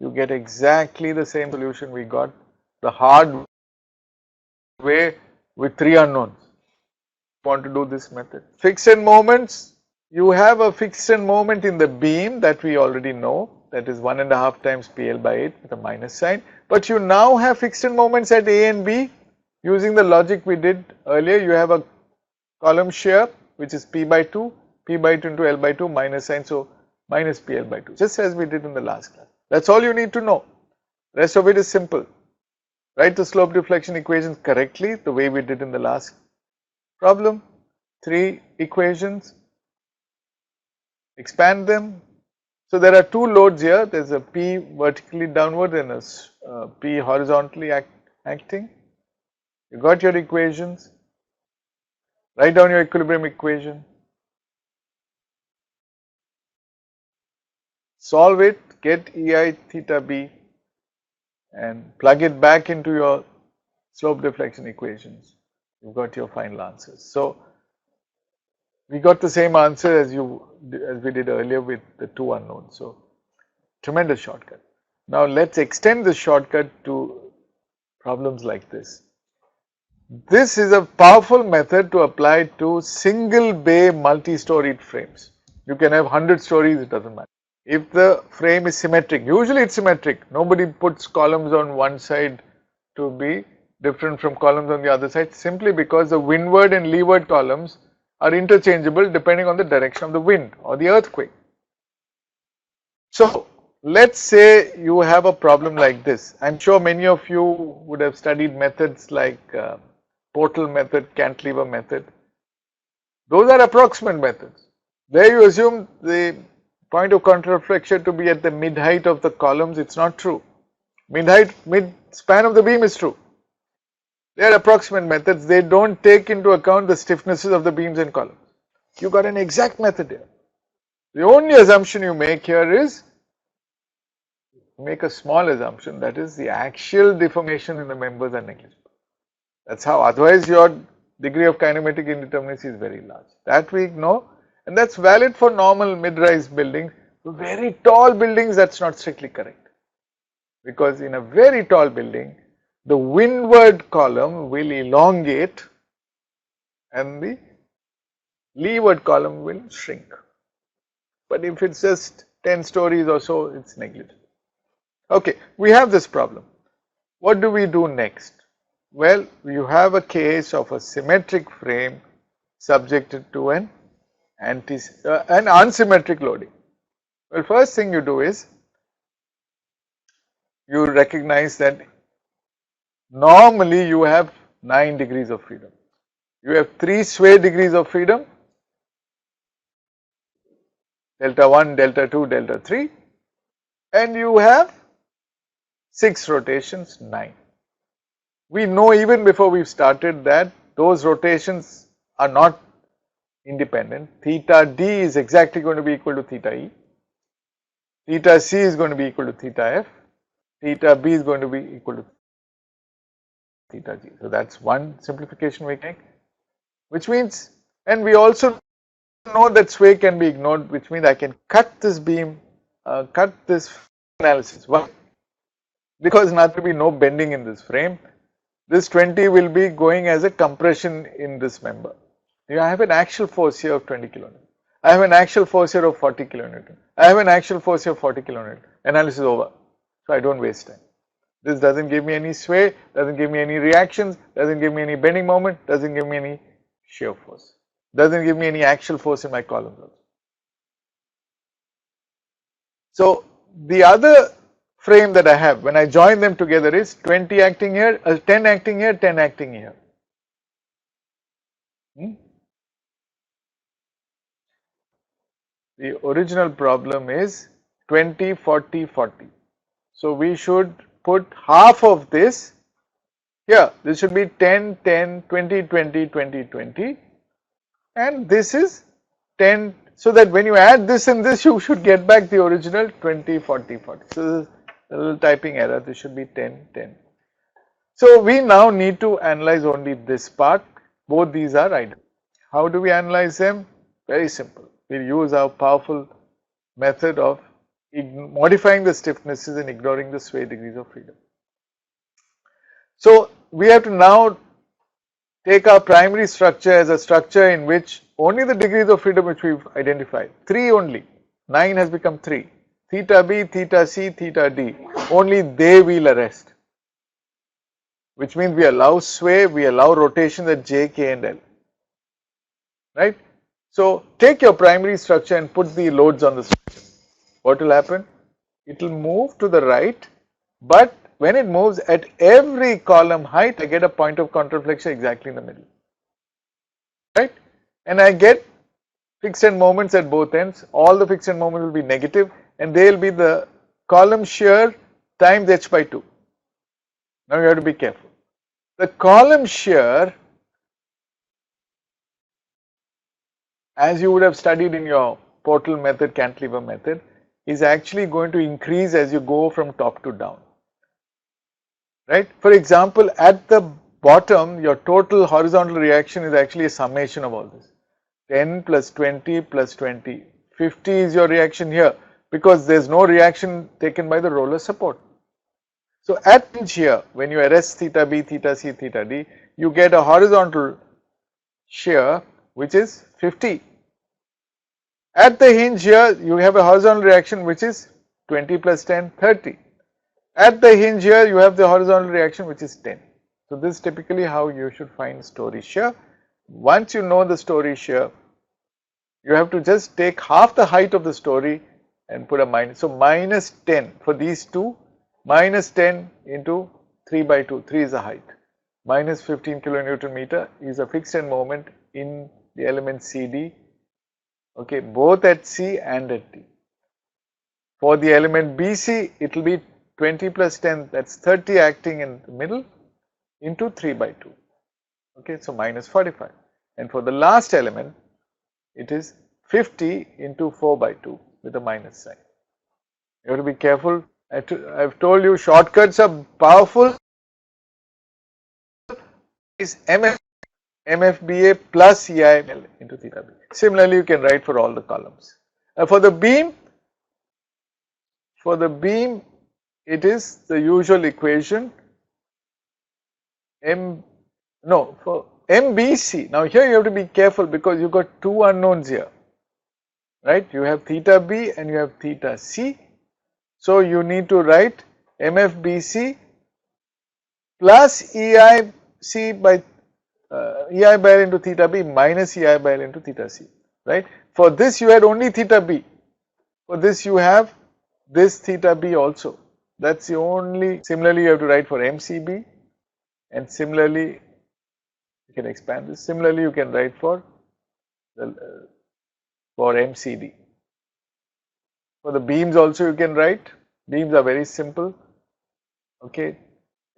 you get exactly the same solution we got the hard way with 3 unknowns. Want to do this method. Fixed end moments, you have a fixed end moment in the beam that we already know, that is 1.5 times PL by 8 with a minus sign, but you now have fixed end moments at A and B using the logic we did earlier. You have a column shear which is P by 2 into L by 2 minus sign, so minus PL by 2, just as we did in the last class. That's all you need to know. Rest of it is simple. Write the slope deflection equations correctly the way we did in the last problem. 3 equations, expand them. So there are 2 loads here. There is a P vertically downward and a P horizontally acting. You got your equations. Write down your equilibrium equation. Solve it, get EI theta B and plug it back into your slope deflection equations. You've got your final answers. So we got the same answer as we did earlier with the 2 unknowns. So tremendous shortcut. Now let's extend this shortcut to problems like this. This is a powerful method to apply to single bay multi-storied frames. You can have 100 stories, it doesn't matter. If the frame is symmetric, usually it's symmetric. Nobody puts columns on one side to be different from columns on the other side, simply because the windward and leeward columns are interchangeable depending on the direction of the wind or the earthquake. So let's say you have a problem like this. I'm sure many of you would have studied methods like portal method, cantilever method. Those are approximate methods. There you assume the point of counterreflection to be at the mid height of the columns. It's not true. Mid height, mid span of the beam is true. They are approximate methods. They don't take into account the stiffnesses of the beams and columns. You got an exact method here. The only assumption you make here is make a small assumption, that is the axial deformation in the members are negligible. That's how, otherwise your degree of kinematic indeterminacy is very large. That we know, and that's valid for normal mid-rise buildings. Very tall buildings, that's not strictly correct, because in a very tall building the windward column will elongate and the leeward column will shrink. But if it's just 10 stories or so, it's negligible. Okay, we have this problem. What do we do next? Well, you have a case of a symmetric frame subjected to an unsymmetric loading. Well, first thing you do is you recognize that normally you have 9 degrees of freedom. You have 3 sway degrees of freedom, delta 1, delta 2, delta 3, and you have 6 rotations, 9. We know even before we've started that those rotations are not independent. Theta D is exactly going to be equal to theta E. Theta C is going to be equal to theta F. Theta B is going to be equal to theta G. So that's one simplification we make, which means, and we also know that sway can be ignored, which means I can cut this beam, cut this analysis. Why? Because there will be no bending in this frame. This 20 will be going as a compression in this member. I have an axial force here of 20 kilonewton. I have an axial force here of 40 kilonewton. I have an axial force here of 40 kilonewton. Analysis over. So I don't waste time. This doesn't give me any sway, doesn't give me any reactions, doesn't give me any bending moment, doesn't give me any shear force, doesn't give me any axial force in my columns also. So the other frame that I have, when I join them together, is 20 acting here, 10 acting here, 10 acting here. The original problem is 20, 40, 40. So we should put half of this here. This should be 10, 10, 20, 20, 20, 20, and this is 10. So that when you add this and this, you should get back the original 20, 40, 40. So this is a little typing error. This should be 10, 10. So we now need to analyze only this part. Both these are ideal. How do we analyze them? Very simple. We'll use our powerful method of modifying the stiffnesses and ignoring the sway degrees of freedom. So we have to now take our primary structure as a structure in which only the degrees of freedom which we've identified, 3 only, 9 has become 3, theta B, theta C, theta D, only they will arrest, which means we allow sway, we allow rotation at J, K and L, right. So take your primary structure and put the loads on the structure. What will happen? It will move to the right, but when it moves at every column height, I get a point of contraflexion exactly in the middle, right, and I get fixed end moments at both ends. All the fixed end moments will be negative and they will be the column shear times h by 2. Now you have to be careful. The column shear, as you would have studied in your portal method, cantilever method, is actually going to increase as you go from top to down, right. For example, at the bottom your total horizontal reaction is actually a summation of all this. 10 plus 20 plus 20, 50 is your reaction here because there is no reaction taken by the roller support. So at hinge here, when you arrest theta B, theta C, theta D, you get a horizontal shear which is 50. At the hinge here, you have a horizontal reaction which is 20 plus 10, 30. At the hinge here, you have the horizontal reaction which is 10. So this is typically how you should find story shear. Once you know the story shear, you have to just take half the height of the story and put a minus. So minus 10 for these two, minus 10 into 3 by 2, 3 is the height. Minus 15 kilonewton meter is a fixed end moment in the element CD, okay, both at C and at D. For the element BC, it will be 20 plus 10, that's 30 acting in the middle into 3 by 2, okay, so minus 45. And for the last element, it is 50 into 4 by 2 with a minus sign. You have to be careful. I've told you shortcuts are powerful. Is MFBA plus EIL into theta B. Similarly, you can write for all the columns. For the beam, it is the usual equation for MBC. Now here you have to be careful because you got two unknowns here, right? You have theta B and you have theta C. So you need to write MFBC plus EI by L into theta B minus EI by L into theta C, right? For this you had only theta B. For this you have this theta B also. That's the only. Similarly, you have to write for MCB, and similarly you can expand this. Similarly, you can write for MCD. For the beams also you can write. Beams are very simple. Okay,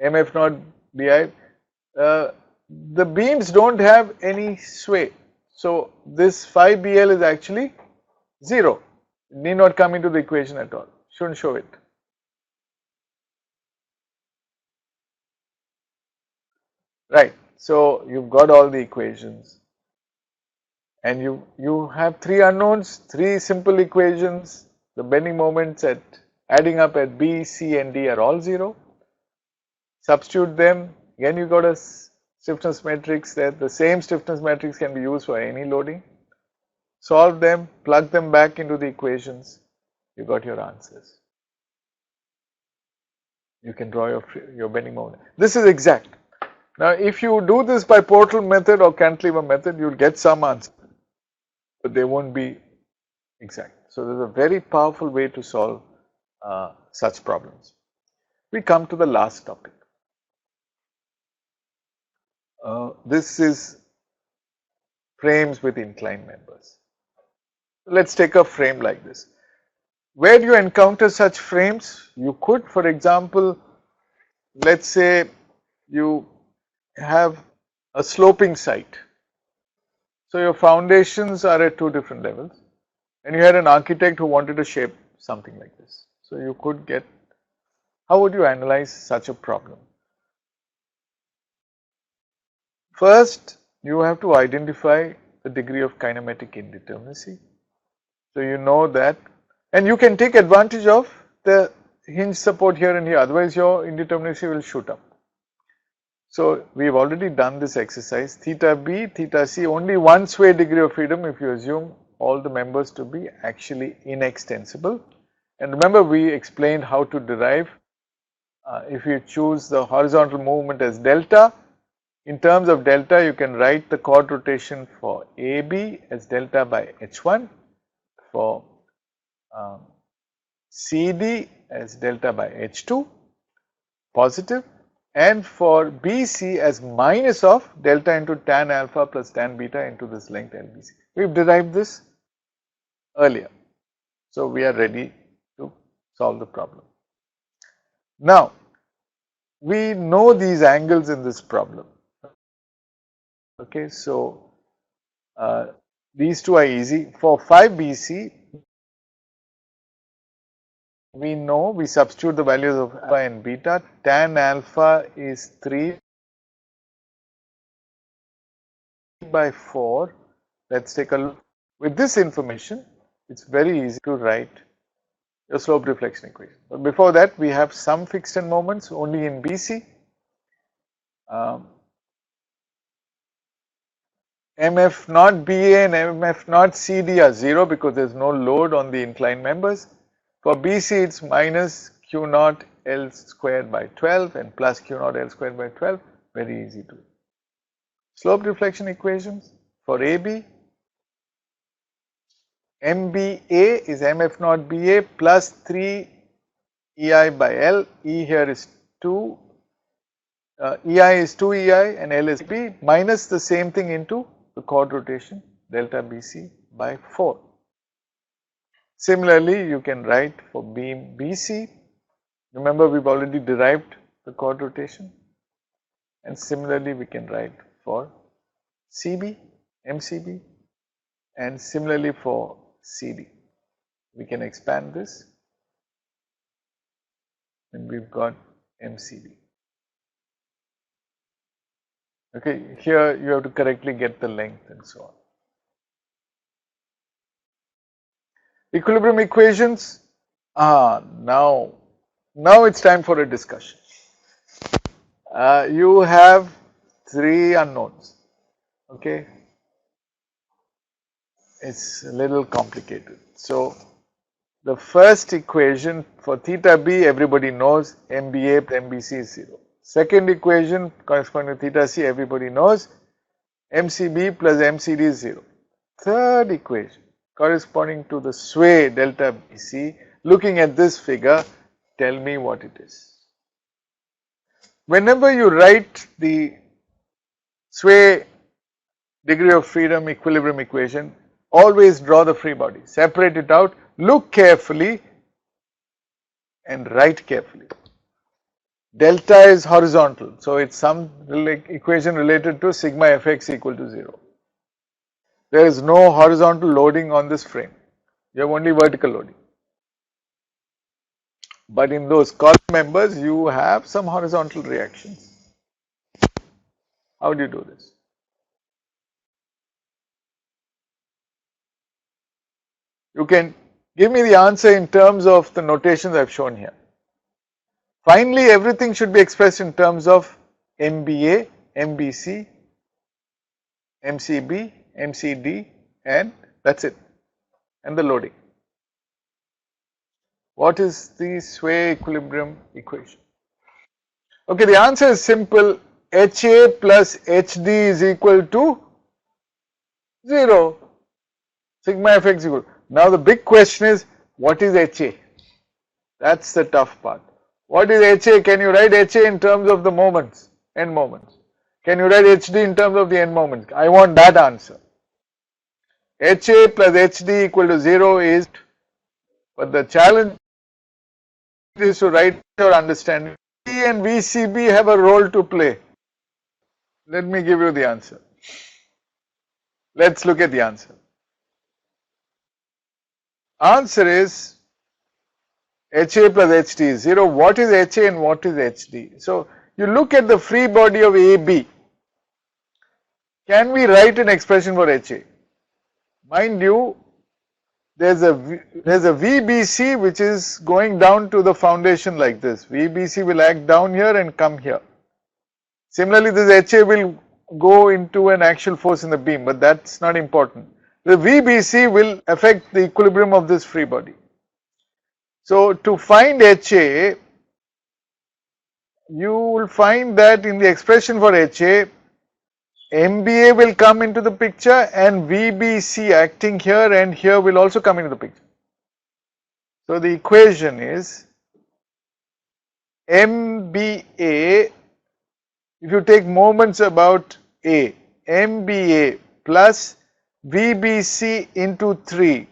MF naught BI. The beams don't have any sway. So this phi BL is actually 0. It need not come into the equation at all. Shouldn't show it. Right. So you've got all the equations. And you have three unknowns, three simple equations. The bending moments adding up at B, C and D are all 0. Substitute them. Again you got a stiffness matrix there. The same stiffness matrix can be used for any loading. Solve them, plug them back into the equations. You got your answers. You can draw your bending moment. This is exact. Now if you do this by portal method or cantilever method, you will get some answer, but they won't be exact. So there's a very powerful way to solve such problems. We come to the last topic. This is frames with incline members. Let's take a frame like this. Where do you encounter such frames? You could, for example, let's say you have a sloping site. So your foundations are at two different levels and you had an architect who wanted to shape something like this. So you could get, how would you analyze such a problem? First, you have to identify the degree of kinematic indeterminacy. So you know that And you can take advantage of the hinge support here and here, otherwise your indeterminacy will shoot up. So we have already done this exercise. Theta B, theta C, only one sway degree of freedom if you assume all the members to be actually inextensible. And remember, we explained how to derive if you choose the horizontal movement as delta. In terms of delta, you can write the chord rotation for AB as delta by H1, for CD as delta by H2 positive, and for BC as minus of delta into tan alpha plus tan beta into this length LBC. We have derived this earlier. So we are ready to solve the problem. Now, we know these angles in this problem. Okay, so these two are easy. For 5BC, we know, we substitute the values of alpha and beta. Tan alpha is 3 by 4. Let's take a look. With this information, it's very easy to write your slope deflection equation. But before that, we have some fixed end moments only in BC. MF naught BA and MF naught CD are 0 because there is no load on the inclined members. For BC, it's minus Q naught L squared by 12 and plus Q naught L squared by 12. Very easy to. Slope deflection equations for AB. MBA is MF naught BA plus 3 EI by L. E here is 2. EI is 2 EI and L is B minus the same thing into the chord rotation delta BC by 4. Similarly, you can write for beam BC. Remember, we've already derived the chord rotation. And similarly, we can write for CB, MCB, and similarly for CD. We can expand this and we've got MCB. Okay, here you have to correctly get the length and so on. Equilibrium equations. Now it's time for a discussion. You have 3 unknowns. Okay, it's a little complicated. So the first equation for theta B, everybody knows, MBA plus MBC is 0. Second equation corresponding to theta C, everybody knows, MCB plus MCD is 0. Third equation corresponding to the sway delta BC, looking at this figure, tell me what it is. Whenever you write the sway degree of freedom equilibrium equation, always draw the free body, separate it out, look carefully and write carefully. Delta is horizontal, so it's some equation related to sigma fx equal to 0. There is no horizontal loading on this frame, you have only vertical loading. But in those column members, you have some horizontal reactions. How do you do this? You can give me the answer in terms of the notations I have shown here. Finally, everything should be expressed in terms of MBA, MBC, MCB, MCD, and that's it, and the loading. What is the sway equilibrium equation? Okay, the answer is simple. HA plus HD is equal to 0. Sigma fx equal. Now the big question is, what is HA? That's the tough part. What is HA? Can you write HA in terms of the moments, end moments? Can you write HD in terms of the end moments? I want that answer. HA plus HD equal to 0 is, but the challenge is to write your understanding. V and VCB have a role to play. Let me give you the answer. Let's look at the answer. Answer is HA plus HD is 0. What is HA and what is HD? So you look at the free body of AB. Can we write an expression for HA? Mind you, there's a VBC which is going down to the foundation like this. VBC will act down here and come here. Similarly, this HA will go into an axial force in the beam, but that's not important. The VBC will affect the equilibrium of this free body. So to find HA, you will find that in the expression for HA, MBA will come into the picture and VBC acting here and here will also come into the picture. So the equation is MBA, if you take moments about A, MBA plus VBC into 3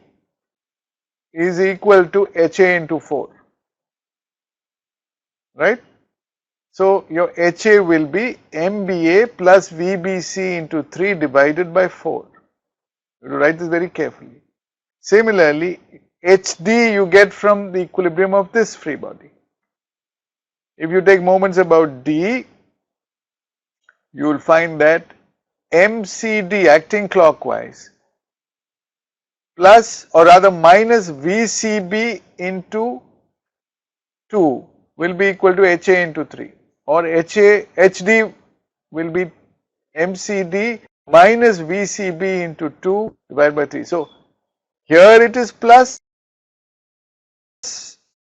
is equal to HA into 4, right? So your HA will be MBA plus VBC into 3 divided by 4. You have to write this very carefully. Similarly, HD you get from the equilibrium of this free body. If you take moments about D, you will find that MCD acting clockwise plus or rather minus VCB into 2 will be equal to HA into 3, or HD will be MCD minus VCB into 2 divided by 3. So here it is plus,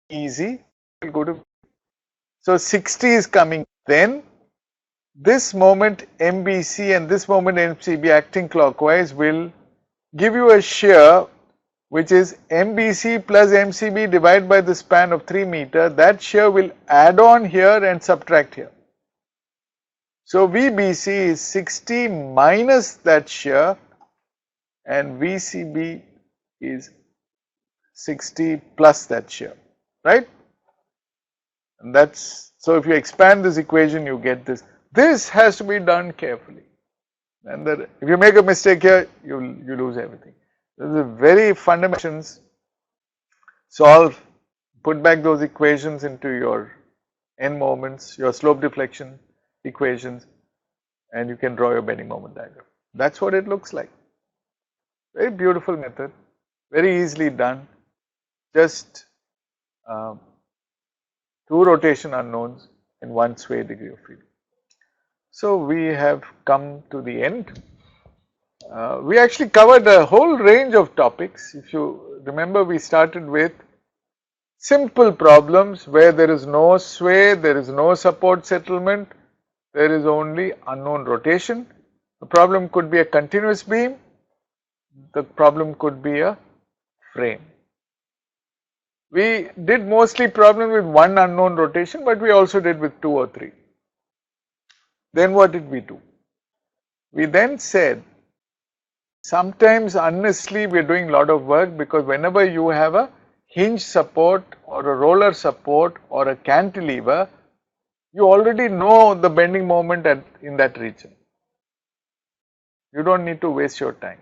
easy, we'll go to, so 60 is coming, then this moment MBC and this moment MCB acting clockwise will give you a shear which is MBC plus MCB divided by the span of 3 meter. That shear will add on here and subtract here. So VBC is 60 minus that shear and VCB is 60 plus that shear, right? And that's, so if you expand this equation you get this. This has to be done carefully, and if you make a mistake here, you lose everything. This is very fundamental. Solve, put back those equations into your end moments, your slope deflection equations, and you can draw your bending moment diagram. That's what it looks like. Very beautiful method, very easily done. Just 2 rotation unknowns and 1 sway degree of freedom. So we have come to the end. We actually covered a whole range of topics. If you remember, we started with simple problems where there is no sway, there is no support settlement, there is only unknown rotation. The problem could be a continuous beam, the problem could be a frame. We did mostly problem with 1 unknown rotation, but we also did with 2 or 3. Then what did we do? We then said, sometimes unnecessarily we are doing a lot of work, because whenever you have a hinge support or a roller support or a cantilever, you already know the bending moment in that region. You don't need to waste your time.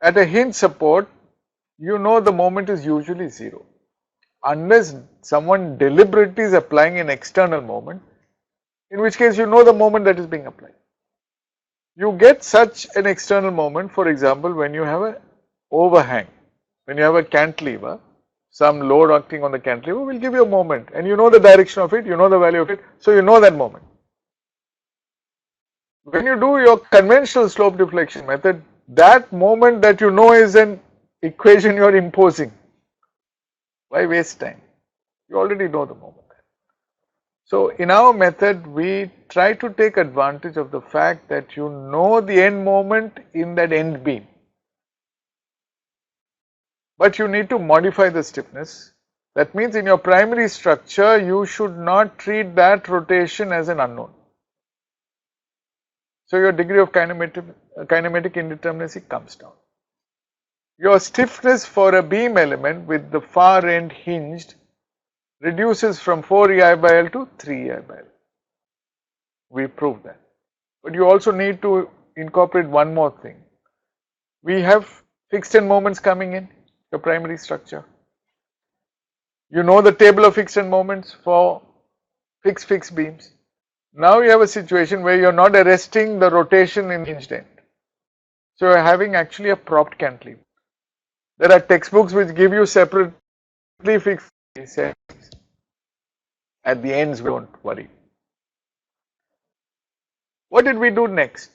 At a hinge support, you know the moment is usually 0, unless someone deliberately is applying an external moment, in which case you know the moment that is being applied. You get such an external moment, for example, when you have an overhang, when you have a cantilever, some load acting on the cantilever will give you a moment, and you know the direction of it, you know the value of it, so you know that moment. When you do your conventional slope deflection method, that moment that you know is an equation you are imposing. Why waste time? You already know the moment. So in our method, we try to take advantage of the fact that you know the end moment in that end beam, but you need to modify the stiffness. That means in your primary structure, you should not treat that rotation as an unknown. So your degree of kinematic indeterminacy comes down. Your stiffness for a beam element with the far end hinged reduces from 4 EI by L to 3 EI by L. We proved that. But you also need to incorporate one more thing. We have fixed end moments coming in your primary structure. You know the table of fixed end moments for fixed beams. Now you have a situation where you are not arresting the rotation in hinged end. So you are having actually a propped cantilever. There are textbooks which give you separately fixed settings. At the ends, we don't worry. What did we do next?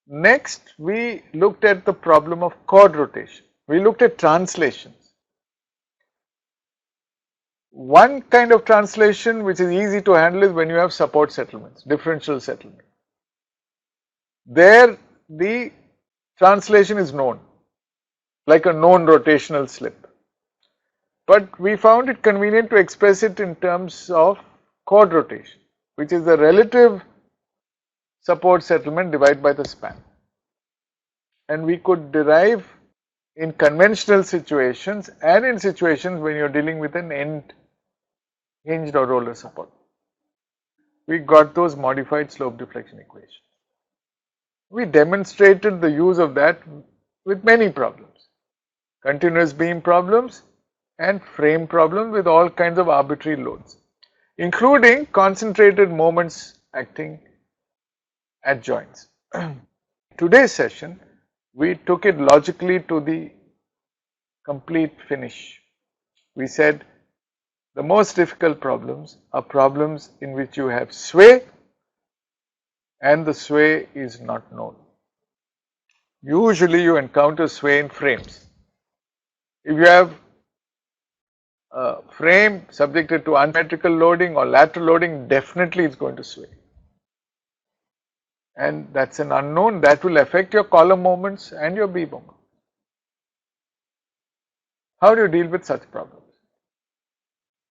Next, we looked at the problem of chord rotation. We looked at translations. One kind of translation which is easy to handle is when you have support settlements, differential settlement. There, the translation is known, like a known rotational slip. But we found it convenient to express it in terms of chord rotation, which is the relative support settlement divided by the span. And we could derive in conventional situations and in situations when you're dealing with an end hinged or roller support. We got those modified slope deflection equations. We demonstrated the use of that with many problems, continuous beam problems and frame problems with all kinds of arbitrary loads, including concentrated moments acting at joints. Today's session, we took it logically to the complete finish. We said the most difficult problems are problems in which you have sway and the sway is not known. Usually you encounter sway in frames. If you have a frame subjected to unsymmetrical loading or lateral loading, definitely it's going to sway. And that's an unknown that will affect your column moments and your beam moment. How do you deal with such problems?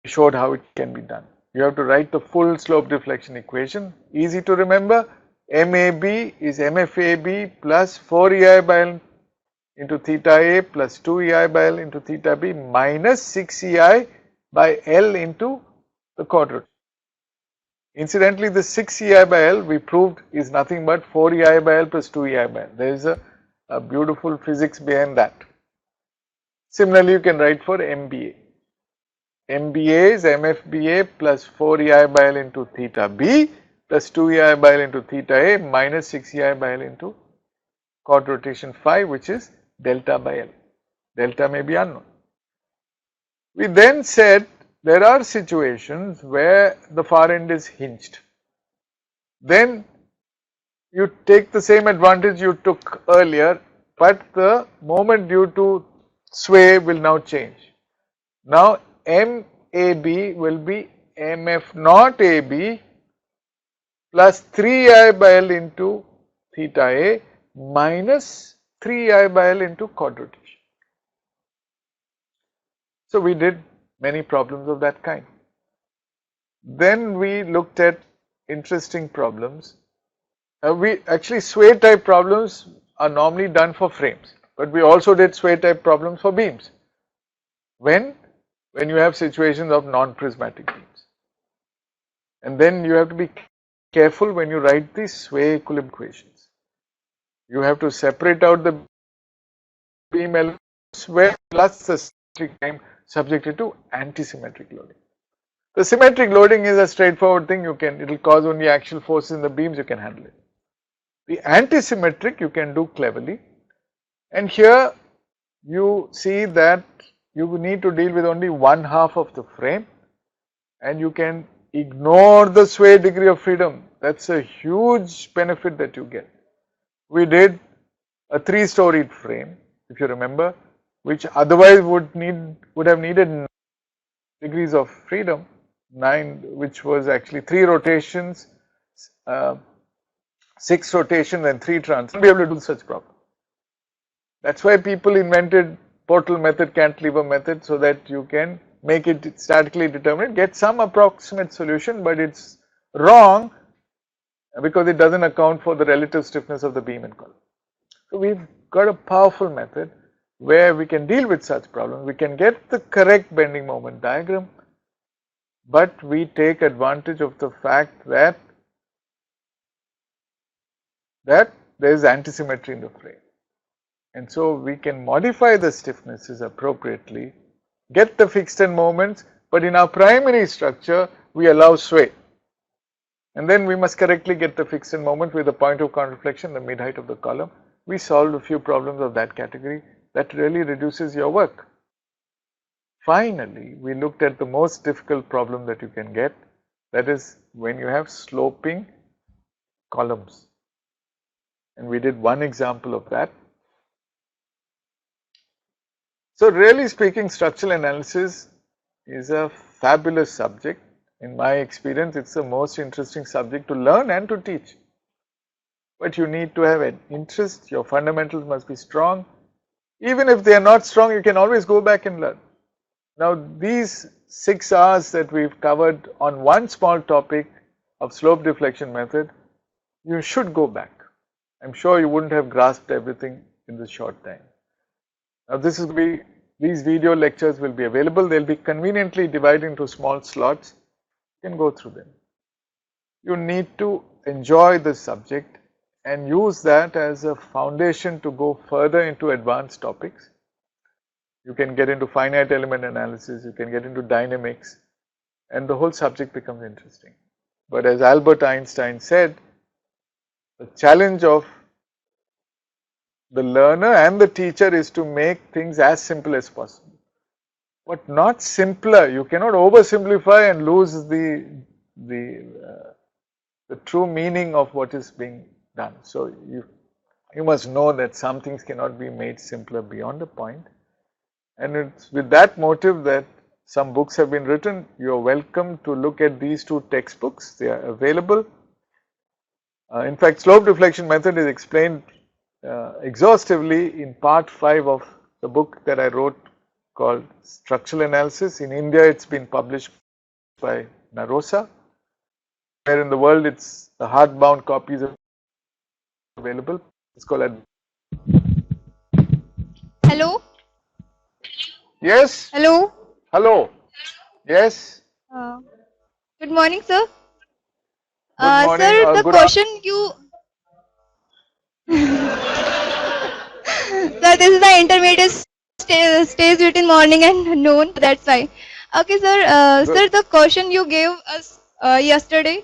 We showed how it can be done. You have to write the full slope deflection equation, easy to remember. MAB is MFAB plus 4EI by L into theta A plus 2EI by L into theta B minus 6EI by L into the chord rotation. Incidentally, the 6EI by L we proved is nothing but 4EI by L plus 2EI by L. There is a beautiful physics behind that. Similarly, you can write for MBA. MBA is MFBA plus 4EI by L into theta B plus 2EI by L into theta A minus 6EI by L into chord rotation phi, which is delta by L. Delta may be unknown. We then said there are situations where the far end is hinged. Then you take the same advantage you took earlier, but the moment due to sway will now change. Now MAB will be MF naught AB plus 3I by L into theta A minus 3I by L into chord rotation. So we did many problems of that kind. Then we looked at interesting problems. We actually sway type problems are normally done for frames, but we also did sway type problems for beams. When you have situations of non-prismatic beams. And then you have to be careful when you write these sway equilibrium equations. You have to separate out the beam elements sway plus the symmetric time subjected to anti-symmetric loading. The symmetric loading is a straightforward thing. It will cause only axial forces in the beams, you can handle it. The anti-symmetric you can do cleverly, and here you see that you need to deal with only one half of the frame and you can ignore the sway degree of freedom. That's a huge benefit that you get. We did a 3-storied frame, if you remember, which otherwise would have needed 9 degrees of freedom, 9, which was actually 3 rotations, 6 rotations and 3 trans. Be able to do such problem. That's why people invented portal method, cantilever method, so that you can make it statically determined, get some approximate solution, but it's wrong because it doesn't account for the relative stiffness of the beam and column. So we've got a powerful method where we can deal with such problems. We can get the correct bending moment diagram, but we take advantage of the fact that there is antisymmetry in the frame. And so we can modify the stiffnesses appropriately, get the fixed end moments, but in our primary structure we allow sway. And then we must correctly get the fixed end moment with the point of contraflexion, the mid height of the column. We solved a few problems of that category. That really reduces your work. Finally, we looked at the most difficult problem that you can get, that is when you have sloping columns. And we did one example of that. So really speaking, structural analysis is a fabulous subject. In my experience, it's the most interesting subject to learn and to teach. But you need to have an interest, your fundamentals must be strong. Even if they are not strong, you can always go back and learn. Now these 6 hours that we've covered on one small topic of slope deflection method, you should go back. I'm sure you wouldn't have grasped everything in this short time. Now these video lectures will be available. They'll be conveniently divided into small slots. You can go through them. You need to enjoy the subject and use that as a foundation to go further into advanced topics. You can get into finite element analysis, you can get into dynamics, and the whole subject becomes interesting. But as Albert Einstein said, the challenge of the learner and the teacher is to make things as simple as possible, but not simpler. You cannot oversimplify and lose the true meaning of what is being done. So you must know that some things cannot be made simpler beyond a point. And it's with that motive that some books have been written. You are welcome to look at these 2 textbooks. They are available. In fact, slope deflection method is explained exhaustively in part 5 of the book that I wrote called Structural Analysis. In India, it's been published by Narosa. Where in the world, it's the hardbound copies are available. It's called. Hello. Yes. Hello. Hello. Yes. Good morning, sir. Good morning. Sir, the good question you. Sir, this is the intermediate stage between morning and noon. That's why. Okay, sir. Sir, the question you gave us yesterday,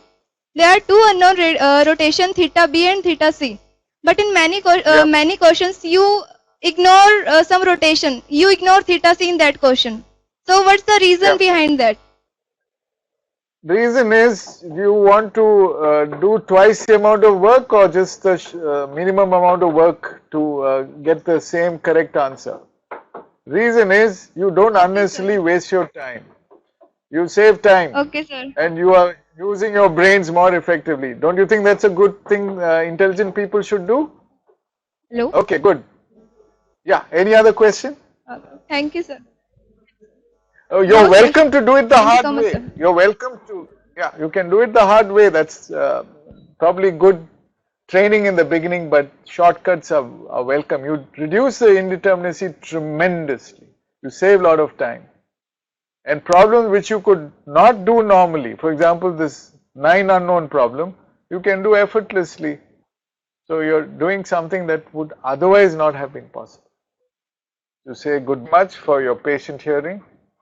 there are 2 unknown rotation theta b and theta c. But in many questions, you ignore some rotation. You ignore theta c in that question. So, what's the reason behind that? The reason is you want to do twice the amount of work or just the minimum amount of work to get the same correct answer. Reason is you don't unnecessarily waste your time. You save time. Okay, sir. And you are using your brains more effectively. Don't you think that's a good thing intelligent people should do? Hello. Okay, good. Yeah, any other question? Thank you, sir. Oh, you're welcome to do it the hard way. You're welcome to, you can do it the hard way. That's probably good training in the beginning, but shortcuts are welcome. You reduce the indeterminacy tremendously. You save a lot of time. And problems which you could not do normally, for example, this 9 unknown problem, you can do effortlessly. So you're doing something that would otherwise not have been possible. You say good much for your patient hearing.